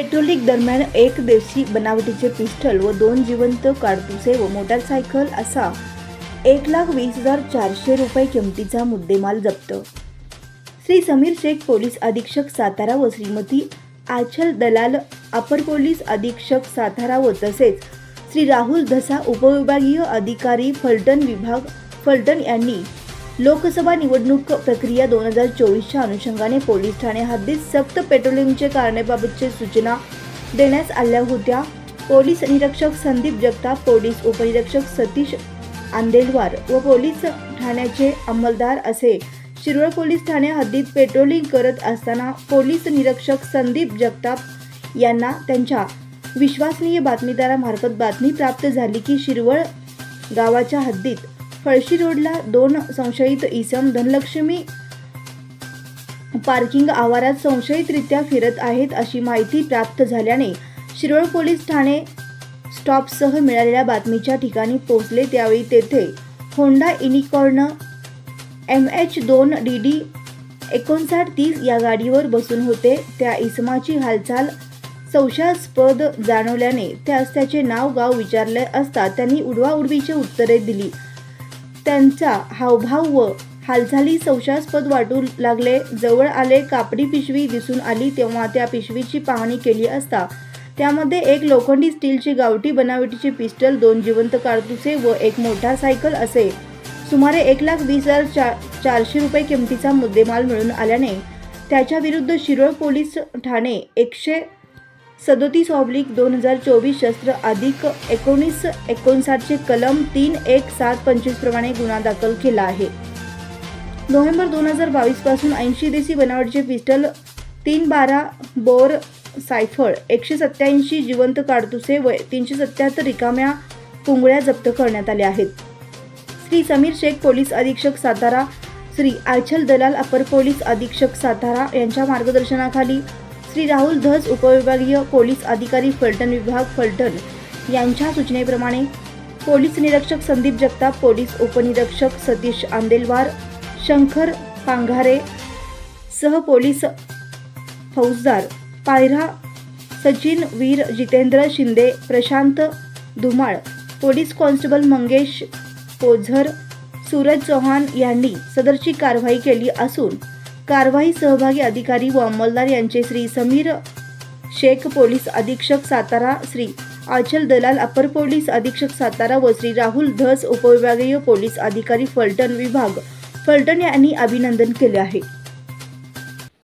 Patrolling दरम्यान एक देशी बनावटीचे पिस्टल व 2 जिवंत काडतुसे व मोटारसायकल असा 1,20,400 रुपये किमतीचा मुद्देमाल जप्त। श्री समीर शेख पोलीस अधीक्षक सातारा व श्रीमती आचल दलाल अपर पोलीस अधीक्षक सातारा व तसेच श्री राहुल धसा उपविभागीय अधिकारी फलटण विभाग फलटण यांनी लोकसभा निवडणूक प्रक्रिया 2024च्या अनुषंगाने पोलीस ठाणे हद्दीत सक्त पेट्रोलिंगचे करण्याबाबतची सूचना देण्यात आल्या होत्या। पोलीस निरीक्षक संदीप जगताप, पोलीस उपनिरीक्षक सतीश आंदेलवार व पोलीस ठाण्याचे अंमलदार असे शिरोळ पोलीस ठाणे हद्दीत पेट्रोलिंग करत असताना पोलीस निरीक्षक संदीप जगताप यांना त्यांच्या विश्वसनीय बातमीदारामार्फत बातमी प्राप्त झाली की शिरवळ गावाच्या हद्दीत फळशी रोडला 2 संशयित इसम धनलक्ष्मी पार्किंग आवारात संशयितरित्या फिरत आहेत अशी माहिती प्राप्त झाल्याने शिरोळ पोलीस ठाणे स्टॉपसह मिळालेल्या बातमीच्या ठिकाणी पोहोचले। त्यावेळी तेथे होंडा युनिकॉर्न MH2DD 5930 या गाडीवर बसून होते। त्या इसमाची हालचाल संशयास्पद जाणवल्याने त्यास त्याचे नाव गाव विचारले असता त्यांनी उडवाउडवीची उत्तरे दिली। त्यांचा हावभाव व हालचाली संशयास्पद वाटू लागले। जवळ आले, कापडी पिशवी दिसून आली तेव्हा त्या पिशवीची पाहणी केली असता त्यामध्ये एक लोखंडी स्टीलची गावठी बनावटीचे पिस्टल, 2 जिवंत काडतुसे व एक मोटारसायकल असे सुमारे 1,20,400 रुपये किमतीचा मुद्देमाल मिळून आल्याने त्याच्या विरुद्ध शिरोळ पोलीस ठाणे 137/2024 शस्त्र अधिक 1959 चे कलम 31725 प्रमाणे गुन्हा दाखल केला आहे। नोव्हेंबर 2022 पासून 80 देशी बनावटीचे पिस्टल, 312 बोर सायफळ, 187 जिवंत काडतुसे व 377 रिकाम्या पुंगळ्या जप्त करण्यात आल्या आहेत। श्री समीर शेख पोलीस अधीक्षक सातारा, श्री आचल दलाल अपर पोलीस अधीक्षक सातारा यांच्या मार्गदर्शनाखाली श्री राहुल धस उपविभागीय पोलीस अधिकारी फलटण विभाग फलटण यांच्या सूचनेप्रमाणे पोलीस निरीक्षक संदीप जगताप, पोलीस उपनिरीक्षक सतीश आंदेलवार, शंकर पांघारे सह पोलीस फौजदार पायरा सचिन वीर, जितेंद्र शिंदे, प्रशांत धुमाळ, पोलीस कॉन्स्टेबल मंगेश पोझर, सूरज चौहान यांनी सदरची कारवाई केली असून कारवाई सहभागी अधिकारी व अंमलदार यांचे श्री समीर शेख पोलीस अधीक्षक सातारा, श्री आचल दलाल अपर पोलीस अधीक्षक सातारा व श्री राहुल धस उपविभागीय पोलीस अधिकारी फलटण विभाग फलटण यांनी अभिनंदन केले आहे।